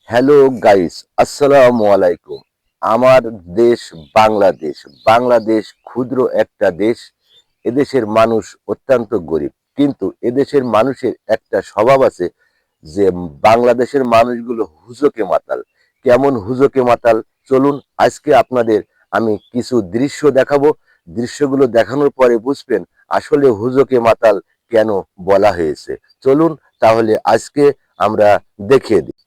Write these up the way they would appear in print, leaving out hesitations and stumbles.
Hello guys, আসসালামু আলাইকুম। আমার দেশ বাংলাদেশ। বাংলাদেশ ক্ষুদ্র একটা দেশ। এদেশের মানুষ অত্যন্ত গরিব, কিন্তু এদেশের মানুষের একটা স্বভাব আছে যে বাংলাদেশের মানুষগুলো হুজুকে মাতাল। কেমন হুজুকে মাতাল? চলুন আজকে আপনাদের আমি কিছু দৃশ্য দেখাবো। দৃশ্যগুলো দেখানোর পরে বুঝবেন আসলে হুজুকে মাতাল কেন বলা হয়েছে। চলুন তাহলে আজকে আমরা দেখিয়ে দিই।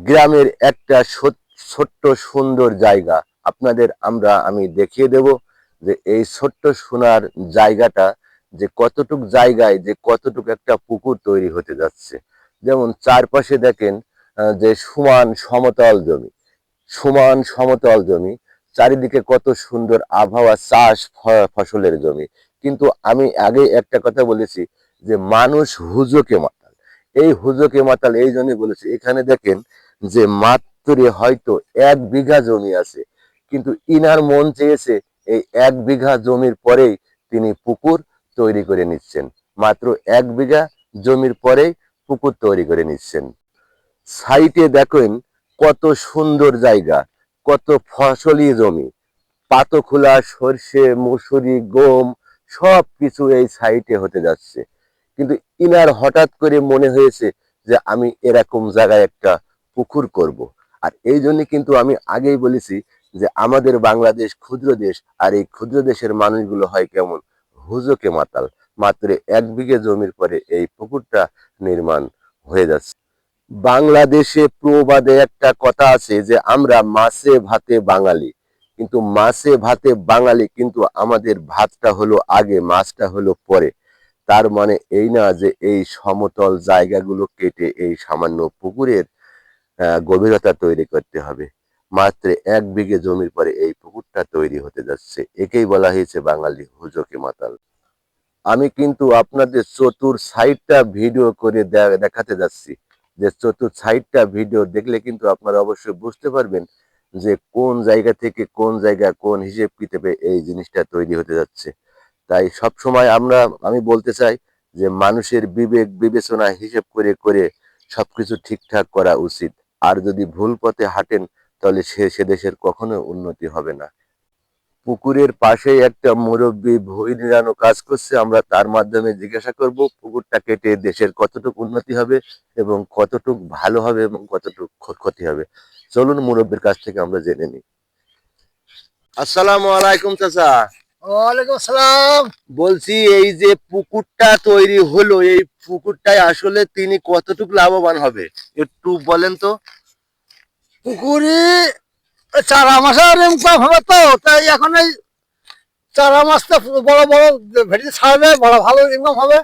গ্রামের একটা ছোট্ট সুন্দর জায়গা আপনাদের আমি দেখিয়ে দেব যে এই ছোট্ট সোনার জায়গাটা যে কতটুক জায়গায় যে কতটুক একটা পুকুর তৈরি হতে যাচ্ছে। যেমন চারপাশে দেখেন যে সমান সমতল জমি, চারিদিকে কত সুন্দর আবহাওয়া, চাষ ফসলের জমি। কিন্তু আমি আগে একটা কথা বলেছি যে মানুষ হুজুকে মাতাল। এই হুজুকে মাতাল এই জন্য বলেছি, এখানে দেখেন যে মাত্র হয়তো 1 বিঘা জমি আছে, কিন্তু ইনার মন চেয়েছে এই 1 বিঘা জমির পরেই তিনি পুকুর তৈরি করে নিচ্ছেন। মাত্র 1 বিঘা জমির পরেই পুকুর তৈরি করে নিচ্ছেন। সাইটে দেখেন কত সুন্দর জায়গা, কত ফসলি জমি, পাতখোলা, সর্ষে, মসুরি, গম সব কিছু এই সাইটে হতে যাচ্ছে। কিন্তু ইনার হঠাৎ করে মনে হয়েছে যে আমি এরকম জায়গায় একটা পুকুর করব। আর এই জন্য কিন্তু আমি আগেই বলেছি যে আমাদের বাংলাদেশ ক্ষুদ্র দেশ, আর এই ক্ষুদ্র দেশের মানুষগুলো হয় কেমন, হুজুকে মাতাল। মাত্র 1 বিঘে জমির পরে এই পুকুরটা নির্মাণ হয়ে যাচ্ছে। বাংলাদেশে প্রবাদে একটা কথা আছে যে আমরা মাছে ভাতে বাঙালি, কিন্তু মাছে ভাতে বাঙালি কিন্তু আমাদের ভাতটা হলো আগে, মাছটা হলো পরে। তার মানে এই না যে এই সমতল জায়গাগুলো কেটে এই সামান্য পুকুরের গভীরতা তৈরি করতে হবে। মাত্র 1 বিঘে জমির পরে এই পুকুরটা তৈরি হতে যাচ্ছে। একেই বলা হয়েছে বাঙালি হুজুকে মাতাল। আমি কিন্তু আপনাদের চতুর সাইডটা ভিডিও করে দেখাতে যাচ্ছি, যে চতুর সাইডটা ভিডিও দেখলে কিন্তু আপনারা অবশ্যই বুঝতে পারবেন যে কোন জায়গা থেকে কোন জায়গা, কোন হিসেব কিতাবে এই জিনিসটা তৈরি হতে যাচ্ছে। তাই সব সময় আমি বলতে চাই যে মানুষের বিবেক বিবেচনা হিসেব করে করে সবকিছু ঠিকঠাক করা উচিত। আর যদি ভুল পথে হাঁটেন তাহলে সে দেশের কখনো উন্নতি হবে না। পুকুরের পাশেই একটা মুরব্বী ভুঁই নিড়ানো কাজ করছে, আমরা তার মাধ্যমে জিজ্ঞাসা করব পুকুরটা কেটে দেশের কতটুকু উন্নতি হবে এবং কতটুকু ভালো হবে এবং কতটুকু ক্ষতি হবে। চলুন মুরব্বীর কাছ থেকে আমরা জেনে নিই। আসসালামু আলাইকুম চাচা। ওয়ালাইকুম আসসালাম। বলছি এই যে পুকুরটা তৈরি হলো, এই পুকুরটায় আসলে তিনি কতটুকু লাভবান হবে একটু বলেন তো। পুকুরি চারা মাছের ইনকাম হবে তো, তাই এখন এই চারা মাছটা বড় বড় ভেটিতে ছাড়বে, বড় ভালো ইনকাম হবে।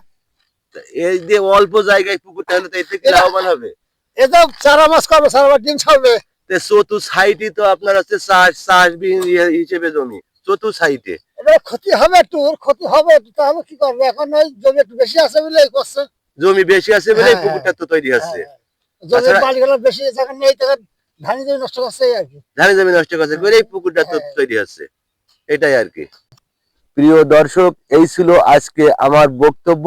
এই যে অল্প জায়গায় পুকুরটা হলো, তো এতে কি লাভবান হবে? এ তো চারা মাছ করবে, চারা মাছ ডিম ছাড়বে। চতুর সাইডে তো আপনার হচ্ছে চাষবিহীন হিসেবে জমি, চতুর সাইডে এবার ক্ষতি হবে, একটু ক্ষতি হবে, তাহলে কি করবে? এখন ওই জমি একটু বেশি আছে বলে এই করছে। জমি বেশি আছে বলে হ্যাঁ, পুকুরটা তো তৈরি হচ্ছে। জমির বাড়িগুলো বেশি জায়গা নেই, তাকে ধানি জমি নষ্ট করছে আর কি। ধানি জমি নষ্ট করছে বলে এই পুকুরটা তো তৈরি হচ্ছে, এটাই আর কি। প্রিয় দর্শক, এই ছিল আজকে আমার বক্তব্য।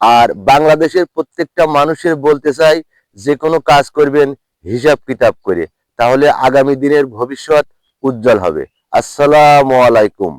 আর বাংলাদেশের প্রত্যেকটা মানুষের বলতে চাই, যে কোনো কাজ করবেন হিসাব কিতাব করে, তাহলে আগামী দিনের ভবিষ্যৎ উজ্জ্বল হবে। আসসালামু আলাইকুম।